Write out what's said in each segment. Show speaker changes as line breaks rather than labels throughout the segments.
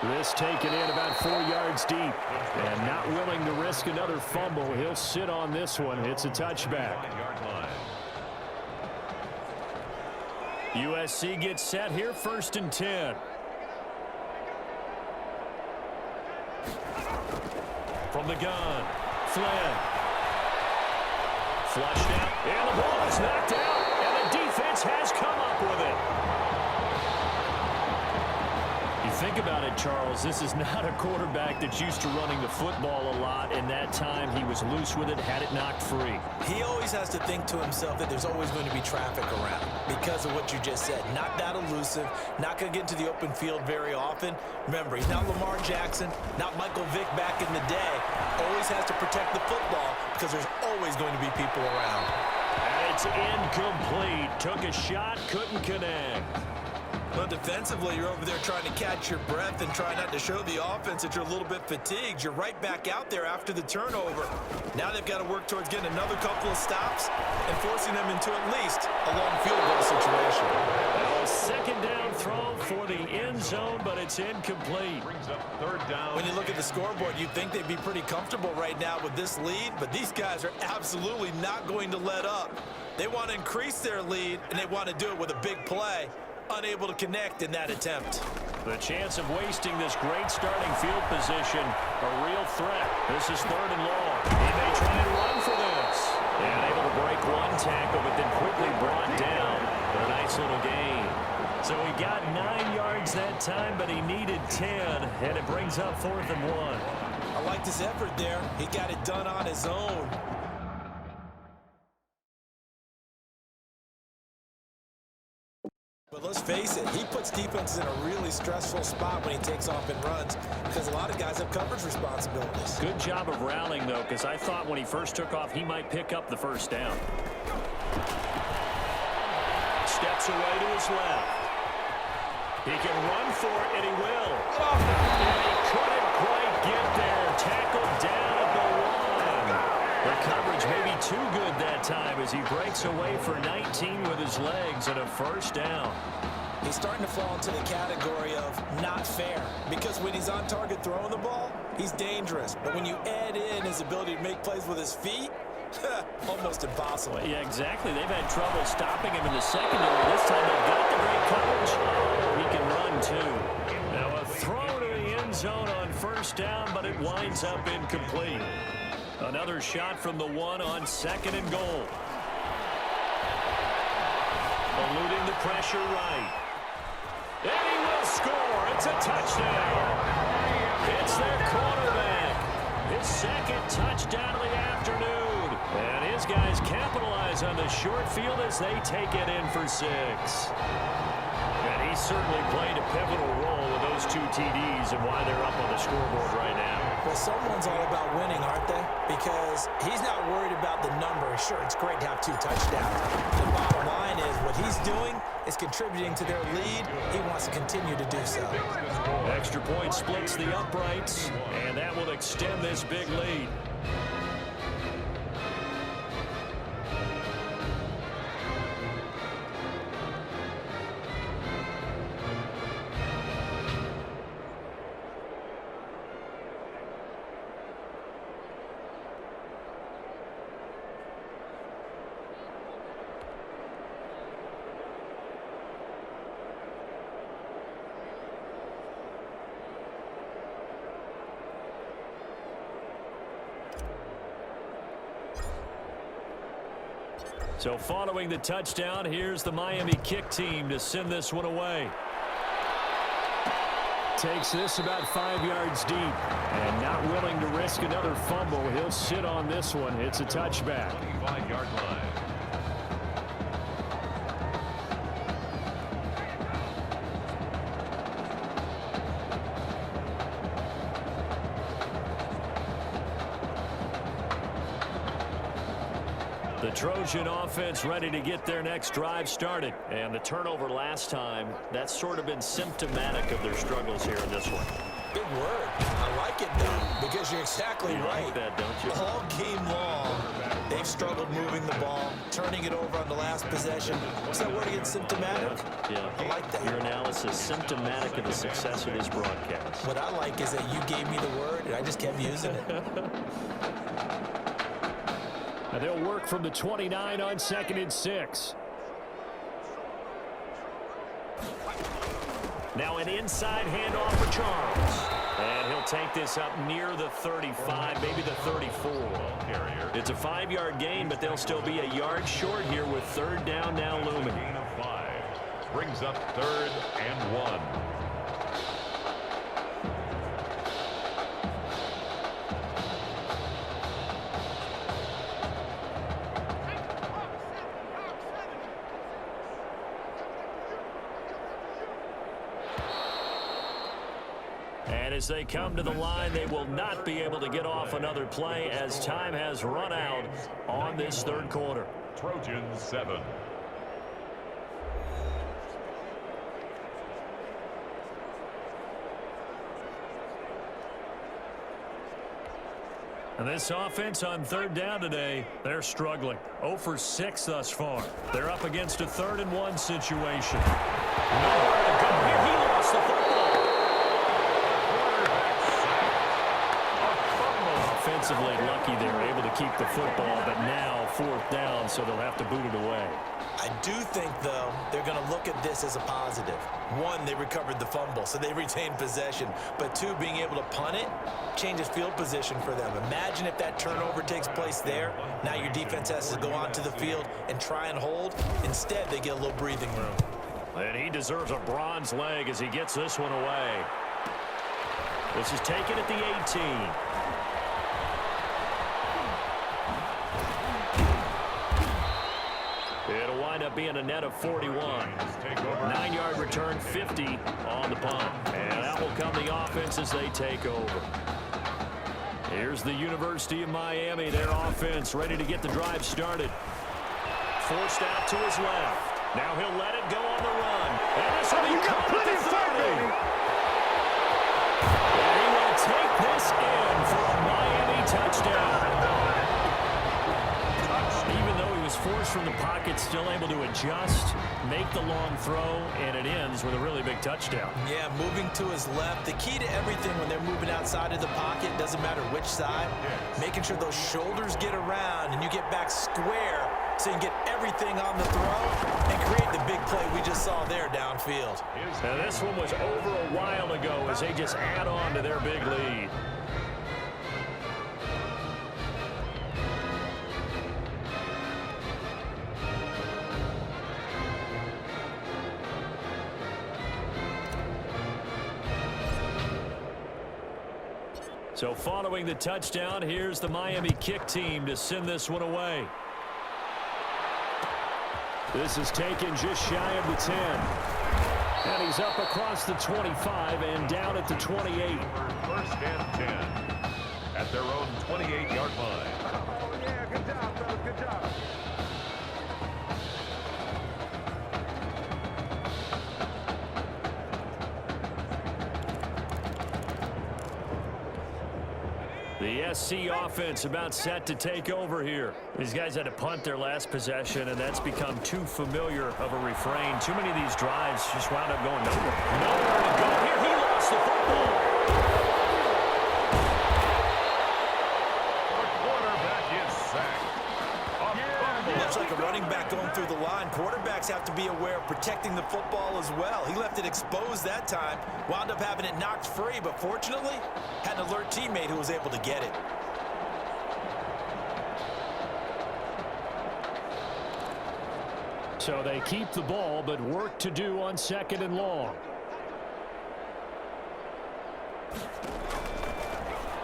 This taken in about 4 yards deep. And not willing to risk another fumble. He'll sit on this one. It's a touchback. USC gets set here, 1st and 10. From the gun, Flynn. Flushed out, and the ball is knocked out, and the defense has come up with it. You think about it, Charles, this is not a quarterback that's used to running the football a lot, and that time he was loose with it, had it knocked free.
He always has to think to himself that there's always going to be traffic around because of what you just said. Not that elusive, not going to get into the open field very often. Remember, he's not Lamar Jackson, not Michael Vick back in the day. Always has to protect the football because there's always going to be people around.
And it's incomplete. Took a shot, couldn't connect.
Well, defensively, you're over there trying to catch your breath and try not to show the offense that you're a little bit fatigued. You're right back out there after the turnover. Now they've got to work towards getting another couple of stops and forcing them into at least a long field goal situation.
A 2nd down throw for the end zone, but it's incomplete.
Brings up 3rd down.
When you look at the scoreboard, you'd think they'd be pretty comfortable right now with this lead, but these guys are absolutely not going to let up. They want to increase their lead, and they want to do it with a big play. Unable to connect in that attempt.
The chance of wasting this great starting field position, a real threat. This is 3rd and long. He may try and run for this. And able to break one tackle, but then quickly brought down for a nice little gain. So he got 9 yards that time, but he needed 10, and it brings up 4th and 1.
I liked his effort there. He got it done on his own. But let's face it, he puts defenses in a really stressful spot when he takes off and runs because a lot of guys have coverage responsibilities.
Good job of rallying, though, because I thought when he first took off, he might pick up the 1st down. Steps away to his left. He can run for it, and he will. And he couldn't quite get there. Tackled down at the 1. The coverage may be too good that time as he breaks away for 19 with his legs and a 1st down.
He's starting to fall into the category of not fair because when he's on target throwing the ball, he's dangerous. But when you add in his ability to make plays with his feet, almost impossible.
Yeah, exactly. They've had trouble stopping him in the secondary. This time they've got the great coverage. He can run, too. Now a throw to the end zone on 1st down, but it winds up incomplete. Another shot from the 1 on 2nd and goal. Eluding the pressure right. And he will score. It's a touchdown. It's their quarterback. His 2nd touchdown of the afternoon. And his guys capitalize on the short field as they take it in for 6. And he certainly played a pivotal role with those 2 TDs and why they're up on the scoreboard right now.
Well, someone's all about winning, aren't they? Because he's not worried about the number. Sure, it's great to have 2 touchdowns. The bottom line is what he's doing is contributing to their lead. He wants to continue to do so.
Extra point splits the uprights, and that will extend this big lead. So following the touchdown, here's the Miami kick team to send this one away. Takes this about 5 yards deep. And not willing to risk another fumble. He'll sit on this one. It's a touchback.
25-yard line.
The Trojan offense ready to get their next drive started. And the turnover last time, that's sort of been symptomatic of their struggles here in this one.
Big word. I like it, though, because you're exactly right.
Like that, don't you?
All game long, they've struggled moving the ball, turning it over on the last possession. What's that word again, symptomatic?
Yeah.
I like that.
Your analysis, symptomatic of the success of this broadcast.
What I like is that you gave me the word, and I just kept using it.
And they'll work from the 29 on 2nd and 6.
Now an inside handoff for Charles. And he'll take this up near the 35, maybe the 34. It's a 5-yard gain, but they'll still be a yard short here with 3rd down now looming.
Gain of 5. Brings up 3rd and 1.
And as they come to the line, they will not be able to get off another play as time has run out on this 3rd quarter.
Trojans 7.
And this offense on 3rd down today, they're struggling. 0 for 6 thus far. They're up against a 3rd and 1 situation.
Nowhere to go here. He lost the football.
Offensively lucky they were able to keep the football, but now 4th down, so they'll have to boot it away.
I do think, though, they're going to look at this as a positive. 1, they recovered the fumble, so they retained possession. But 2, being able to punt it changes field position for them. Imagine if that turnover takes place there. Now your defense has to go onto the field and try and hold. Instead, they get a little breathing room.
And he deserves a bronze leg as he gets this one away. This is taken at the 18. It'll wind up being a net of 41. 9-yard return, 50 on the punt. And that will come the offense as they take over. Here's the University of Miami, their offense ready to get the drive started. Forced out to his left. Now he'll let it go on the run. And this will be caught at the 30. And he will take this in for a Miami touchdown. Even though he was forced from the pocket, still able to adjust, make the long throw, and it ends with a really big touchdown.
Yeah, moving to his left. The key to everything when they're moving outside of the pocket, doesn't matter which side, making sure those shoulders get around and you get back square so you can get everything on the throw and create the big play we just saw there downfield.
Now this one was over a while ago as they just add on to their big lead. So following the touchdown, here's the Miami kick team to send this one away. This is taken just shy of the 10. And he's up across the 25 and down at the 28.
1st and 10 at their own 28-yard line.
Oh, yeah, good job, fellas, good job.
The SC offense about set to take over here. These guys had to punt their last possession, and that's become too familiar of a refrain. Too many of these drives just wound up going nowhere. Nowhere to go here. He lost the football.
The quarterback is sacked.
Much like a running back going through the line, quarterbacks have to be aware of protecting the football as well. He left it exposed that time, wound up having it knocked free, but fortunately, had an alert teammate who was able to get it.
So they keep the ball, but work to do on 2nd and long.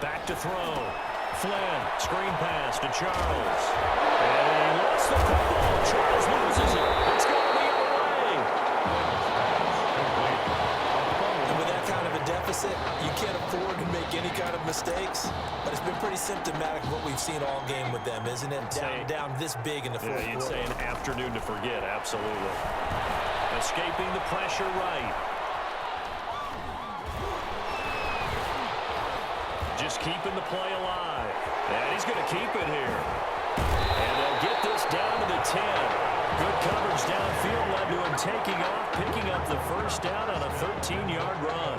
Back to throw. Flynn, screen pass to Charles. And he lost the football. Charles loses it. It's going the other way.
And with that kind of a deficit, you can't afford to make any kind of mistakes. But it's been pretty symptomatic of what we've seen all game with them, isn't it? Down this big in the fourth
Yeah, you'd
quarter.
say an afternoon to forget, absolutely. Escaping the pressure right.
just keeping the play alive. And he's going to keep it here. And they'll get this down to the 10. Good coverage downfield led to him taking off, picking up the first down on a 13-yard run.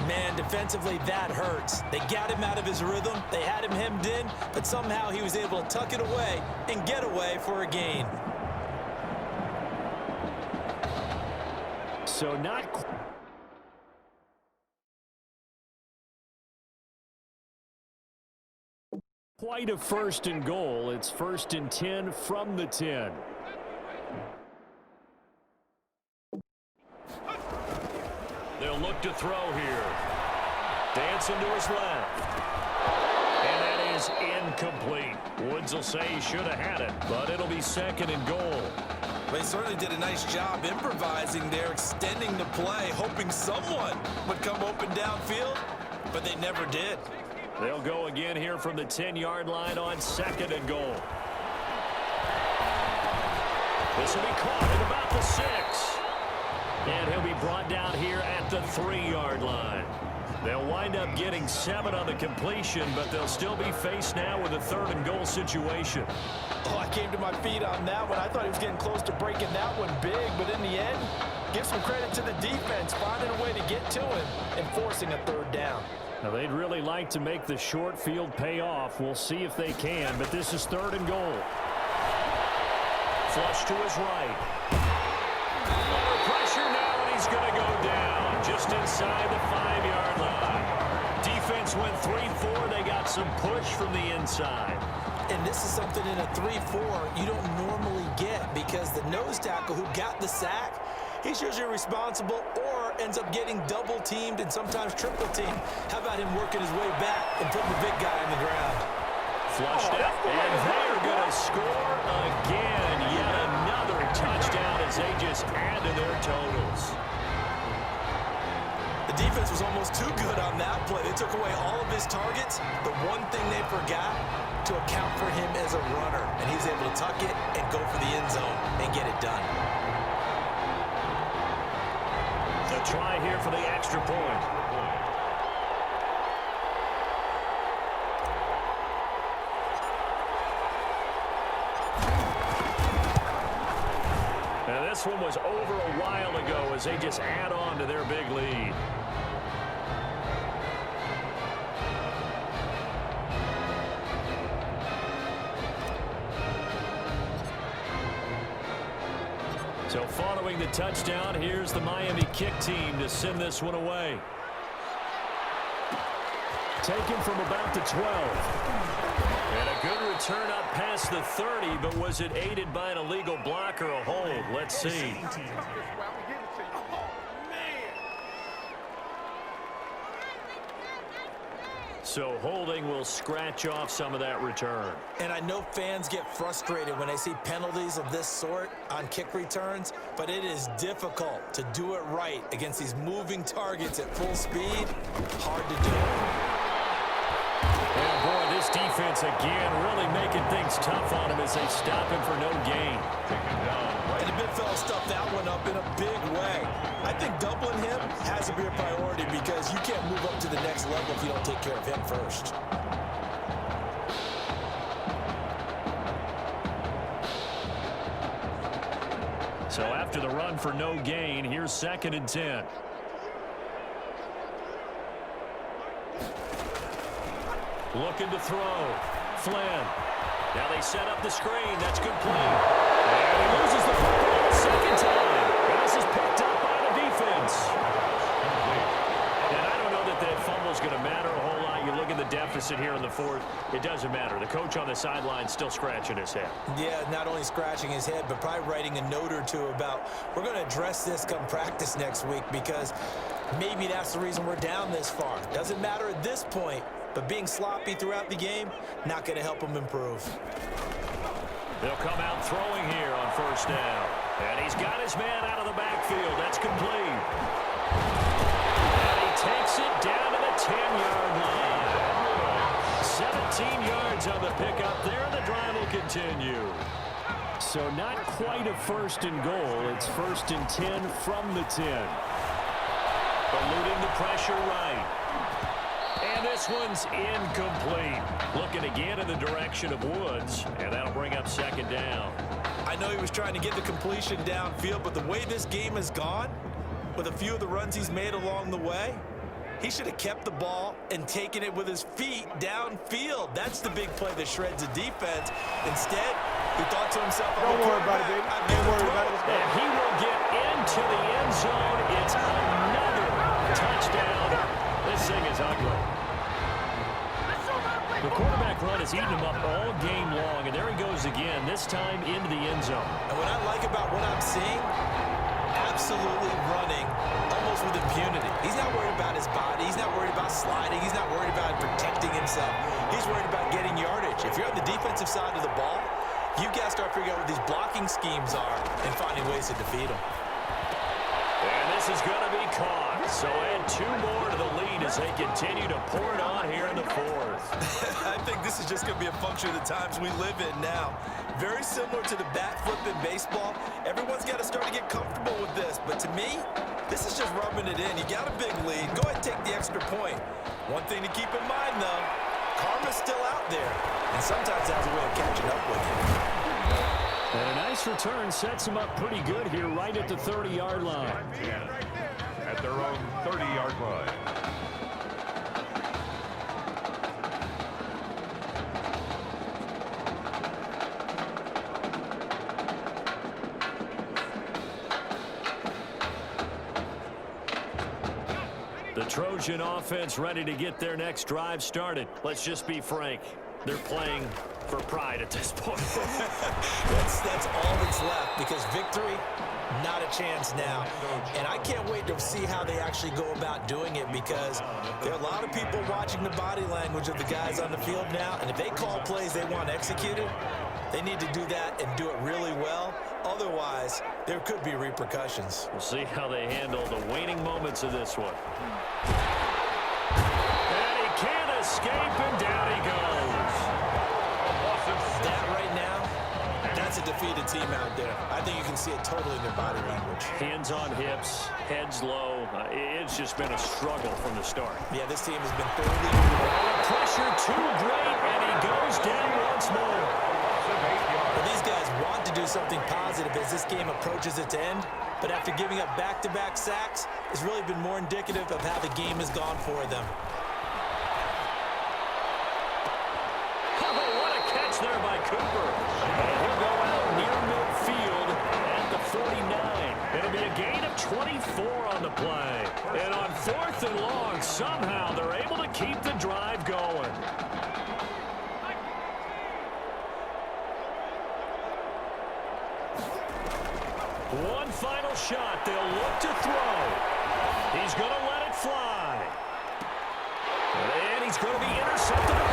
Man, defensively, that hurts. They got him out of his rhythm. They had him hemmed in, but somehow he was able to tuck it away and get away for a gain.
So not quite a first and goal. It's 1st and 10 from the 10. They'll look to throw here. Dancing to his left. And that is incomplete. Woods will say he should have had it, but it'll be 2nd and goal.
They certainly did a nice job improvising there, extending the play, hoping someone would come open downfield, but they never did.
They'll go again here from the 10-yard line on 2nd and goal. This will be caught at about the 6. And he'll be brought down here at the 3-yard line. They'll wind up getting 7 on the completion, but they'll still be faced now with a 3rd and goal situation.
Oh, I came to my feet on that one. I thought he was getting close to breaking that one big, but in the end, give some credit to the defense, finding a way to get to him and forcing a 3rd down.
Now, they'd really like to make the short field pay off. We'll see if they can, but this is 3rd and goal. Flush to his right. Under pressure now, and he's going to go down just inside the 5-yard line. Defense went 3-4. They got some push from the inside.
And this is something in a 3-4 you don't normally get because the nose tackle who got the sack, he's usually responsible or ends up getting double-teamed and sometimes triple-teamed. How about him working his way back and putting the big guy on the ground?
Flushed out, and they're going to score again. Yet another touchdown as they just add to their totals.
The defense was almost too good on that play. They took away all of his targets. The one thing they forgot, to account for him as a runner. And he's able to tuck it and go for the end zone and get it done.
The try here for the extra point. And this one was over a while ago as they just add on to their big lead. So following the touchdown, here's the Miami kick team to send this one away. Taken from about the 12. And a good return up past the 30, but was it aided by an illegal block or a hold? Let's see. So holding will scratch off some of that return.
And I know fans get frustrated when they see penalties of this sort on kick returns, but it is difficult to do it right against these moving targets at full speed. Hard to do.
And boy, this defense again really making things tough on him as they stop him for no gain.
And the big fella stuffed that one up in a big way. I think doubling him has to be a priority because you can't move up to the next level if you don't take care of him first.
So after the run for no gain, here's 2nd and 10. Looking to throw. Flynn. Now they set up the screen. That's complete. And he loses the football a second time. This is picked up by the defense. And I don't know that that fumble's going to matter a whole lot. You look at the deficit here in the 4th. It doesn't matter. The coach on the sideline still scratching his head.
Yeah, not only scratching his head, but probably writing a note or two about we're going to address this come practice next week because maybe that's the reason we're down this far. Doesn't matter at this point. But being sloppy throughout the game, not going to help him improve.
They'll come out throwing here on 1st down. And he's got his man out of the backfield. That's complete. And he takes it down to the 10-yard line. 17 yards on the pickup there. The drive will continue. So not quite a 1st and goal. It's 1st and 10 from the 10. Eluding the pressure right. And this
This one's incomplete. Looking again in the direction of Woods, and that'll bring up second down.
I know he was trying to get the completion downfield, but the way this game has gone, with a few of the runs he's made along the way, he should have kept the ball and taken it with his feet downfield. That's the big play that shreds the defense. Instead, he thought to himself,
Don't worry about it, baby. Don't worry about it. Let's go.
And he will get into the end zone. It's another touchdown. This thing is ugly. The quarterback run has eaten him up all game long, and there he goes again, this time into the end zone.
And what I like about what I'm seeing, absolutely running almost with impunity. He's not worried about his body. He's not worried about sliding. He's not worried about protecting himself. He's worried about getting yardage. If you're on the defensive side of the ball, you've got to start figuring out what these blocking schemes are and finding ways to defeat them.
And this is going to be caught. So add 2 more to the lead as they continue to pour it on here in the fourth.
I think this is just going to be a function of the times we live in now. Very similar to the bat flip in baseball. Everyone's got to start to get comfortable with this. But to me, this is just rubbing it in. You got a big lead. Go ahead and take the extra point. One thing to keep in mind, though, karma's still out there. And sometimes that's a way of catching up with you.
And a nice return sets them up pretty good here right at the 30-yard line.
At their own 30-yard line.
The Trojan offense ready to get their next drive started. Let's just be frank. They're playing for pride at this point.
That's all that's left, because victory, not a chance now. And I can't wait to see how they actually go about doing it, because there are a lot of people watching the body language of the guys on the field now, and if they call plays they want executed, they need to do that and do it really well. Otherwise, there could be repercussions.
We'll see how they handle the waning moments of this one. And he can't escape, and down he goes.
That right now, that's a defeated team out there. I think you can see it totally in their body language.
Hands on hips, heads low. It's just been a struggle from the start.
Yeah, this team has been thoroughly moved.
Pressure too great, and he goes down once more.
But these guys want to do something positive as this game approaches its end. But after giving up back-to-back sacks, it's really been more indicative of how the game has gone for them.
Oh, what a catch there by Cooper. And he'll go out near midfield at the 49. It'll be a gain of 24 on the play. And on 4th and long, somehow they're able to keep the drive going. One final shot. They'll look to throw. He's going to let it fly. And he's going to be intercepted.